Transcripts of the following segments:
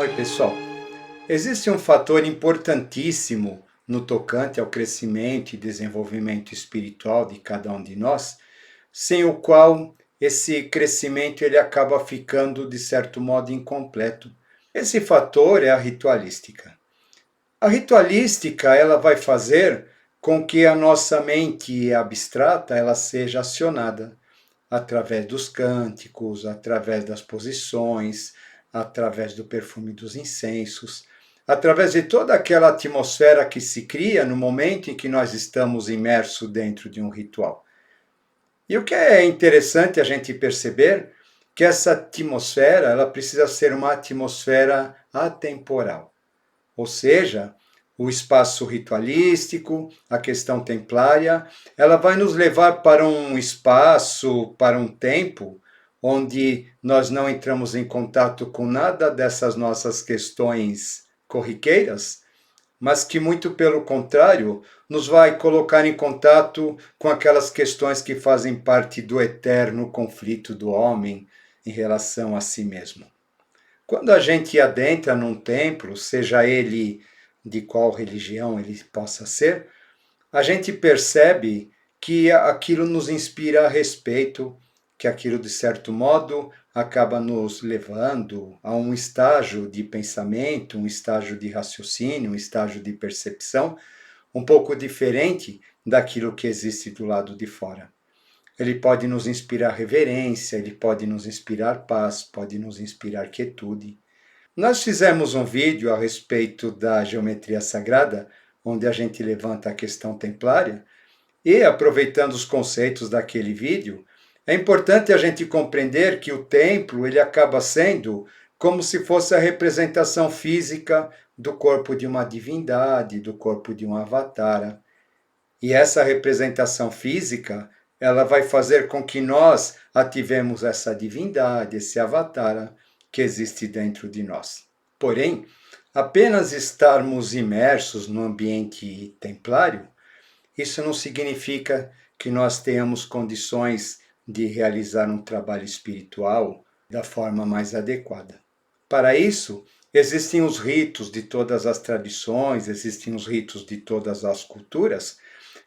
Oi, pessoal. Existe um fator importantíssimo no tocante ao crescimento e desenvolvimento espiritual de cada um de nós, sem o qual esse crescimento ele acaba ficando de certo modo incompleto. Esse fator é a ritualística. A ritualística, ela vai fazer com que a nossa mente abstrata ela seja acionada através dos cânticos, através das posições, através do perfume dos incensos, através de toda aquela atmosfera que se cria no momento em que nós estamos imersos dentro de um ritual. E o que é interessante a gente perceber que essa atmosfera, ela precisa ser uma atmosfera atemporal. Ou seja, o espaço ritualístico, a questão templária, ela vai nos levar para um espaço, para um tempo, onde nós não entramos em contato com nada dessas nossas questões corriqueiras, mas que muito pelo contrário, nos vai colocar em contato com aquelas questões que fazem parte do eterno conflito do homem em relação a si mesmo. Quando a gente adentra num templo, seja ele de qual religião ele possa ser, a gente percebe que aquilo nos inspira respeito, que aquilo, de certo modo, acaba nos levando a um estágio de pensamento, um estágio de raciocínio, um estágio de percepção, um pouco diferente daquilo que existe do lado de fora. Ele pode nos inspirar reverência, ele pode nos inspirar paz, pode nos inspirar quietude. Nós fizemos um vídeo a respeito da geometria sagrada, onde a gente levanta a questão templária, e aproveitando os conceitos daquele vídeo, é importante a gente compreender que o templo ele acaba sendo como se fosse a representação física do corpo de uma divindade, do corpo de um avatara. E essa representação física, ela vai fazer com que nós ativemos essa divindade, esse avatara que existe dentro de nós. Porém, apenas estarmos imersos no ambiente templário, isso não significa que nós tenhamos condições de realizar um trabalho espiritual da forma mais adequada. Para isso, existem os ritos de todas as tradições, existem os ritos de todas as culturas,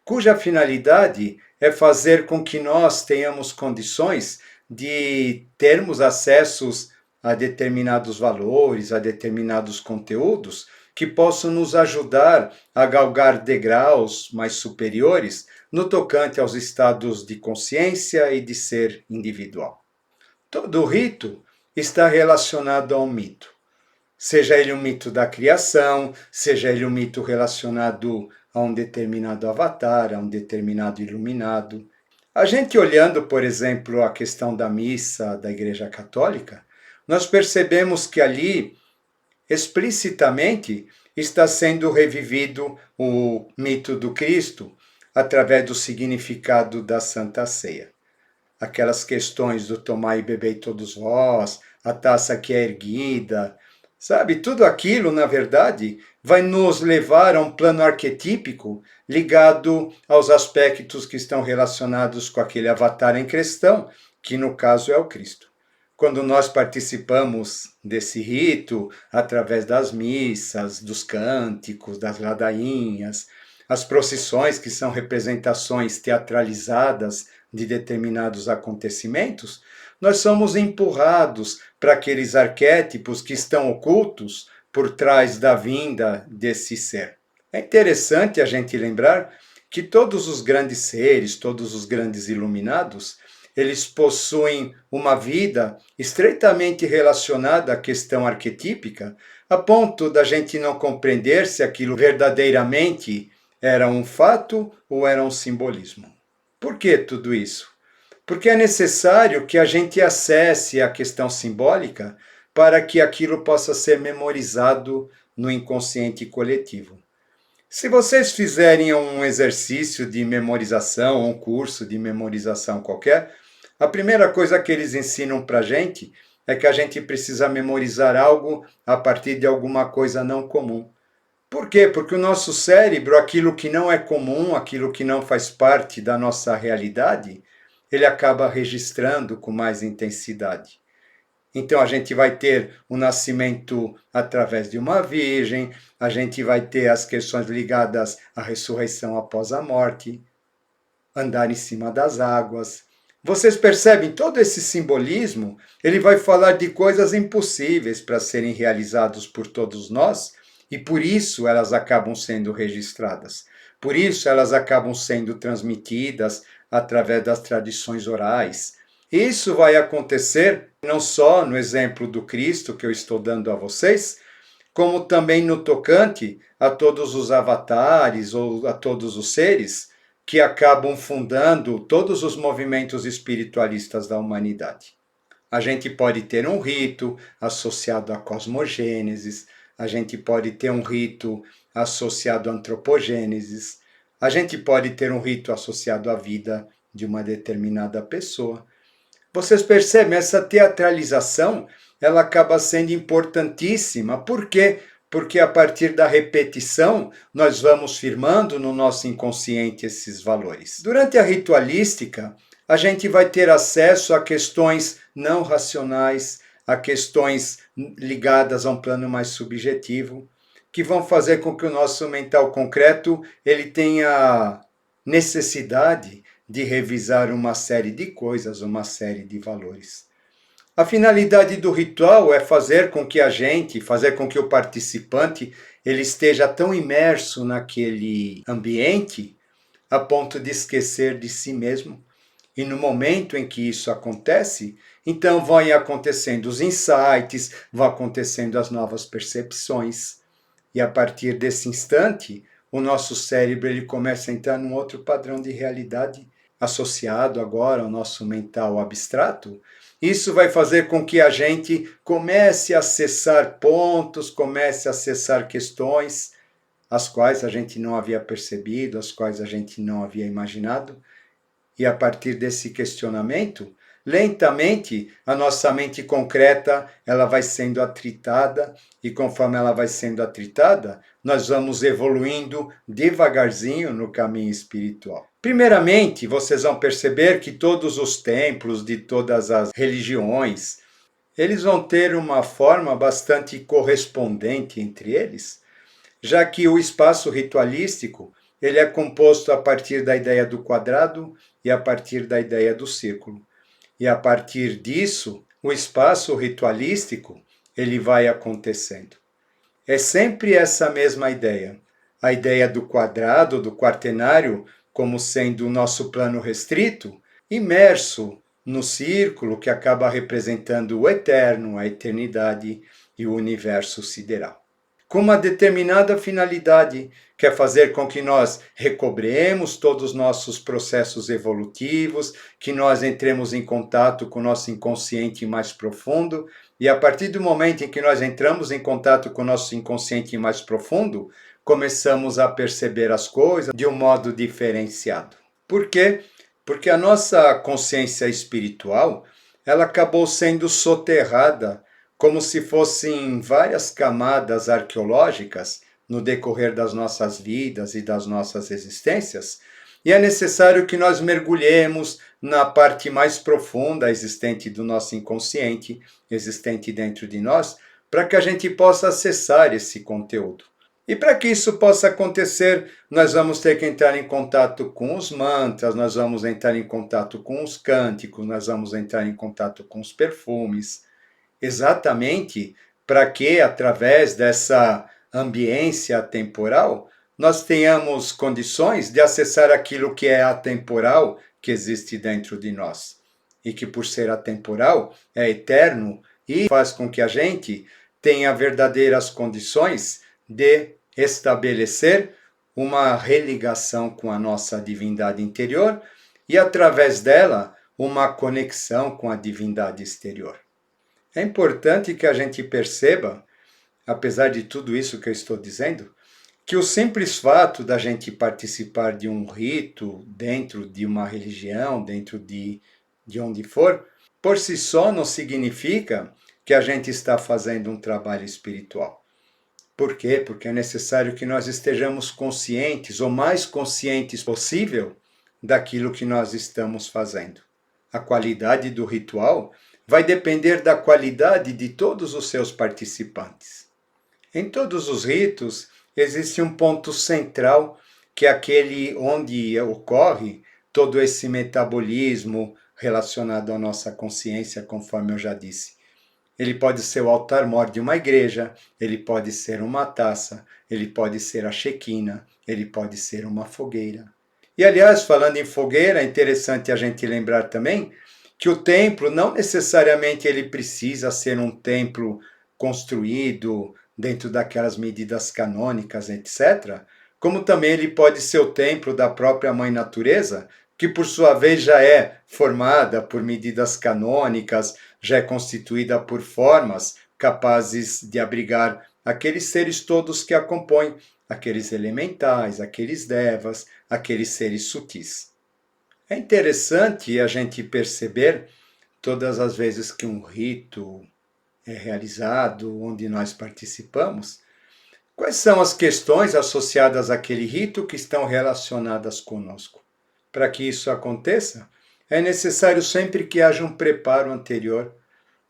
cuja finalidade é fazer com que nós tenhamos condições de termos acessos a determinados valores, a determinados conteúdos que possam nos ajudar a galgar degraus mais superiores no tocante aos estados de consciência e de ser individual. Todo rito está relacionado a um mito. Seja ele um mito da criação, seja ele um mito relacionado a um determinado avatar, a um determinado iluminado. A gente olhando, por exemplo, a questão da missa da Igreja Católica, nós percebemos que ali, explicitamente, está sendo revivido o mito do Cristo através do significado da Santa Ceia. Aquelas questões do tomai e bebei todos vós, a taça que é erguida, sabe? Tudo aquilo, na verdade, vai nos levar a um plano arquetípico ligado aos aspectos que estão relacionados com aquele avatar em questão, que no caso é o Cristo. Quando nós participamos desse rito, através das missas, dos cânticos, das ladainhas, as procissões, que são representações teatralizadas de determinados acontecimentos, nós somos empurrados para aqueles arquétipos que estão ocultos por trás da vinda desse ser. É interessante a gente lembrar que todos os grandes seres, todos os grandes iluminados, eles possuem uma vida estreitamente relacionada à questão arquetípica, a ponto da gente não compreender se aquilo verdadeiramente era um fato ou era um simbolismo. Por que tudo isso? Porque é necessário que a gente acesse a questão simbólica para que aquilo possa ser memorizado no inconsciente coletivo. Se vocês fizerem um exercício de memorização, um curso de memorização qualquer, a primeira coisa que eles ensinam para a gente é que a gente precisa memorizar algo a partir de alguma coisa não comum. Por quê? Porque o nosso cérebro, aquilo que não é comum, aquilo que não faz parte da nossa realidade, ele acaba registrando com mais intensidade. Então a gente vai ter o nascimento através de uma virgem, a gente vai ter as questões ligadas à ressurreição após a morte, andar em cima das águas. Vocês percebem todo esse simbolismo? Ele vai falar de coisas impossíveis para serem realizados por todos nós, e por isso elas acabam sendo registradas. Por isso elas acabam sendo transmitidas através das tradições orais. Isso vai acontecer não só no exemplo do Cristo que eu estou dando a vocês, como também no tocante a todos os avatares ou a todos os seres que acabam fundando todos os movimentos espiritualistas da humanidade. A gente pode ter um rito associado à cosmogênese, a gente pode ter um rito associado à antropogênese, a gente pode ter um rito associado à vida de uma determinada pessoa. Vocês percebem, essa teatralização, ela acaba sendo importantíssima. Por quê? Porque a partir da repetição, nós vamos firmando no nosso inconsciente esses valores. Durante a ritualística, a gente vai ter acesso a questões não racionais, a questões ligadas a um plano mais subjetivo, que vão fazer com que o nosso mental concreto ele tenha necessidade de revisar uma série de coisas, uma série de valores. A finalidade do ritual é fazer com que fazer com que o participante, ele esteja tão imerso naquele ambiente a ponto de esquecer de si mesmo. E no momento em que isso acontece, então vão acontecendo os insights, vão acontecendo as novas percepções. E a partir desse instante, o nosso cérebro ele começa a entrar num outro padrão de realidade associado agora ao nosso mental abstrato. Isso vai fazer com que a gente comece a acessar pontos, comece a acessar questões, as quais a gente não havia percebido, as quais a gente não havia imaginado. E a partir desse questionamento, lentamente, a nossa mente concreta ela vai sendo atritada, e conforme ela vai sendo atritada, nós vamos evoluindo devagarzinho no caminho espiritual. Primeiramente, vocês vão perceber que todos os templos de todas as religiões, eles vão ter uma forma bastante correspondente entre eles, já que o espaço ritualístico ele é composto a partir da ideia do quadrado e a partir da ideia do círculo. E a partir disso, o espaço ritualístico ele vai acontecendo. É sempre essa mesma ideia. A ideia do quadrado, do quaternário, como sendo o nosso plano restrito, imerso no círculo que acaba representando o eterno, a eternidade e o universo sideral. Com uma determinada finalidade, que é fazer com que nós recobremos todos os nossos processos evolutivos, que nós entremos em contato com o nosso inconsciente mais profundo, e a partir do momento em que nós entramos em contato com o nosso inconsciente mais profundo, começamos a perceber as coisas de um modo diferenciado. Por quê? Porque a nossa consciência espiritual, ela acabou sendo soterrada como se fossem várias camadas arqueológicas no decorrer das nossas vidas e das nossas existências, e é necessário que nós mergulhemos na parte mais profunda existente do nosso inconsciente, existente dentro de nós, para que a gente possa acessar esse conteúdo. E para que isso possa acontecer, nós vamos ter que entrar em contato com os mantras, nós vamos entrar em contato com os cânticos, nós vamos entrar em contato com os perfumes, exatamente para que, através dessa ambiência atemporal, nós tenhamos condições de acessar aquilo que é atemporal que existe dentro de nós. E que, por ser atemporal, é eterno e faz com que a gente tenha verdadeiras condições de estabelecer uma religação com a nossa divindade interior e, através dela, uma conexão com a divindade exterior. É importante que a gente perceba, apesar de tudo isso que eu estou dizendo, que o simples fato da gente participar de um rito dentro de uma religião, dentro de onde for, por si só não significa que a gente está fazendo um trabalho espiritual. Por quê? Porque é necessário que nós estejamos conscientes, o mais conscientes possível, daquilo que nós estamos fazendo. A qualidade do ritual vai depender da qualidade de todos os seus participantes. Em todos os ritos, existe um ponto central, que é aquele onde ocorre todo esse metabolismo relacionado à nossa consciência, conforme eu já disse. Ele pode ser o altar-mor de uma igreja, ele pode ser uma taça, ele pode ser a Shequina, ele pode ser uma fogueira. E, aliás, falando em fogueira, é interessante a gente lembrar também que o templo não necessariamente ele precisa ser um templo construído dentro daquelas medidas canônicas, etc., como também ele pode ser o templo da própria Mãe Natureza, que por sua vez já é formada por medidas canônicas, já é constituída por formas capazes de abrigar aqueles seres todos que a compõem, aqueles elementais, aqueles devas, aqueles seres sutis. É interessante a gente perceber, todas as vezes que um rito é realizado, onde nós participamos, quais são as questões associadas àquele rito que estão relacionadas conosco. Para que isso aconteça, é necessário sempre que haja um preparo anterior.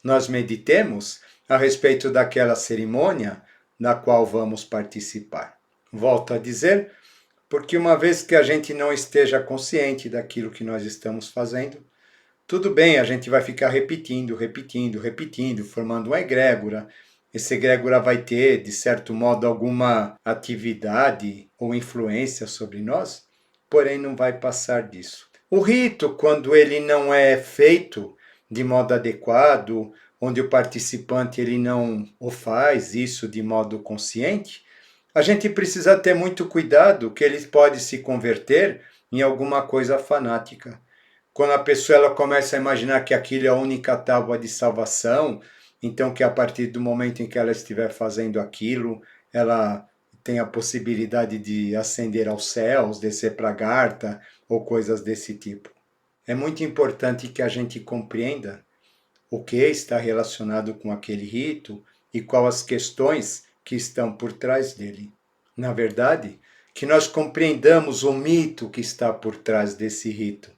Nós meditemos a respeito daquela cerimônia na qual vamos participar. Volto a dizer, porque uma vez que a gente não esteja consciente daquilo que nós estamos fazendo, tudo bem, a gente vai ficar repetindo, formando uma egrégora. Essa egrégora vai ter, de certo modo, alguma atividade ou influência sobre nós, porém não vai passar disso. O rito, quando ele não é feito de modo adequado, onde o participante ele não o faz isso de modo consciente, a gente precisa ter muito cuidado, que ele pode se converter em alguma coisa fanática. Quando a pessoa ela começa a imaginar que aquilo é a única tábua de salvação, então que a partir do momento em que ela estiver fazendo aquilo, ela tem a possibilidade de ascender aos céus, descer para a Garta ou coisas desse tipo. É muito importante que a gente compreenda o que está relacionado com aquele rito e quais as questões que estão por trás dele. Na verdade, que nós compreendamos o mito que está por trás desse rito.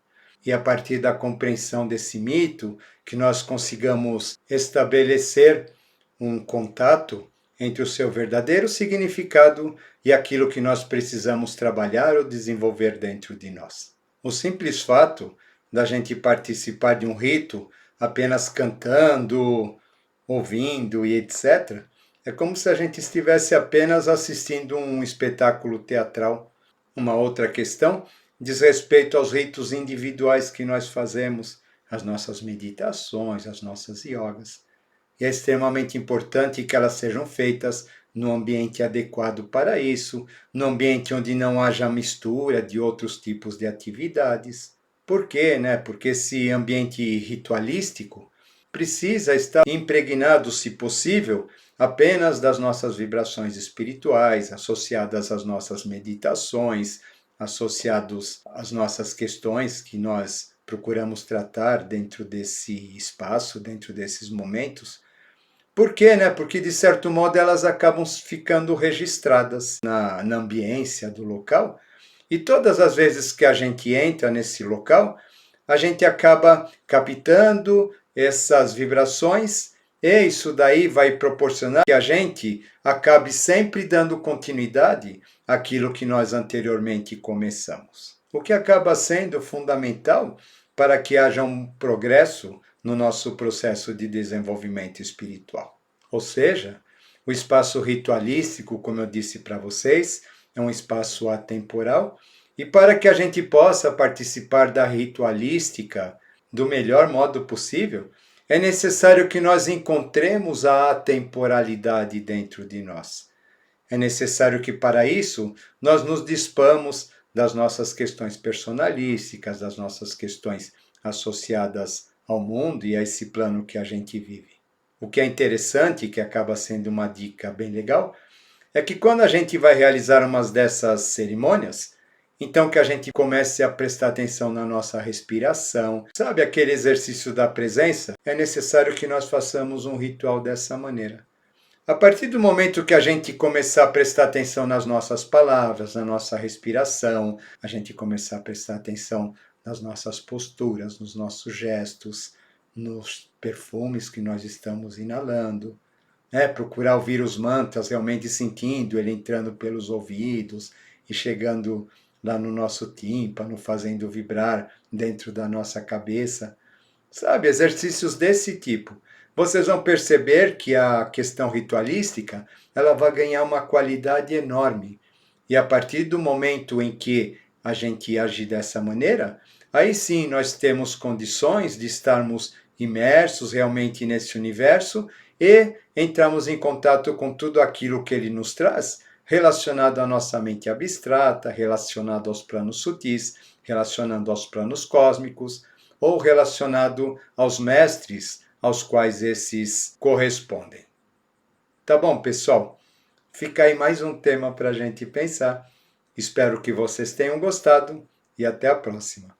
E a partir da compreensão desse mito, que nós consigamos estabelecer um contato entre o seu verdadeiro significado e aquilo que nós precisamos trabalhar ou desenvolver dentro de nós. O simples fato da gente participar de um rito apenas cantando, ouvindo e etc., é como se a gente estivesse apenas assistindo um espetáculo teatral. Uma outra questão diz respeito aos ritos individuais que nós fazemos, as nossas meditações, as nossas yogas. E é extremamente importante que elas sejam feitas no ambiente adequado para isso, no ambiente onde não haja mistura de outros tipos de atividades. Por quê? Porque esse ambiente ritualístico precisa estar impregnado, se possível, apenas das nossas vibrações espirituais, associadas às nossas meditações, associados às nossas questões que nós procuramos tratar dentro desse espaço, dentro desses momentos. Por quê? Porque, de certo modo, elas acabam ficando registradas na ambiência do local, e todas as vezes que a gente entra nesse local, a gente acaba captando essas vibrações, e isso daí vai proporcionar que a gente acabe sempre dando continuidade àquilo que nós anteriormente começamos. O que acaba sendo fundamental para que haja um progresso no nosso processo de desenvolvimento espiritual. Ou seja, o espaço ritualístico, como eu disse para vocês, é um espaço atemporal, e para que a gente possa participar da ritualística do melhor modo possível, é necessário que nós encontremos a atemporalidade dentro de nós. É necessário que, para isso, nós nos dispamos das nossas questões personalísticas, das nossas questões associadas ao mundo e a esse plano que a gente vive. O que é interessante, que acaba sendo uma dica bem legal, é que quando a gente vai realizar umas dessas cerimônias, então que a gente comece a prestar atenção na nossa respiração. Sabe aquele exercício da presença? É necessário que nós façamos um ritual dessa maneira. A partir do momento que a gente começar a prestar atenção nas nossas palavras, na nossa respiração, a gente começar a prestar atenção nas nossas posturas, nos nossos gestos, nos perfumes que nós estamos inalando, né? Procurar ouvir os mantras, realmente sentindo ele entrando pelos ouvidos e chegando lá no nosso tímpano, fazendo vibrar dentro da nossa cabeça. Sabe, exercícios desse tipo. Vocês vão perceber que a questão ritualística, ela vai ganhar uma qualidade enorme. E a partir do momento em que a gente age dessa maneira, aí sim nós temos condições de estarmos imersos realmente nesse universo e entramos em contato com tudo aquilo que ele nos traz, relacionado à nossa mente abstrata, relacionado aos planos sutis, relacionado aos planos cósmicos, ou relacionado aos mestres aos quais esses correspondem. Tá bom, pessoal? Fica aí mais um tema para a gente pensar. Espero que vocês tenham gostado e até a próxima.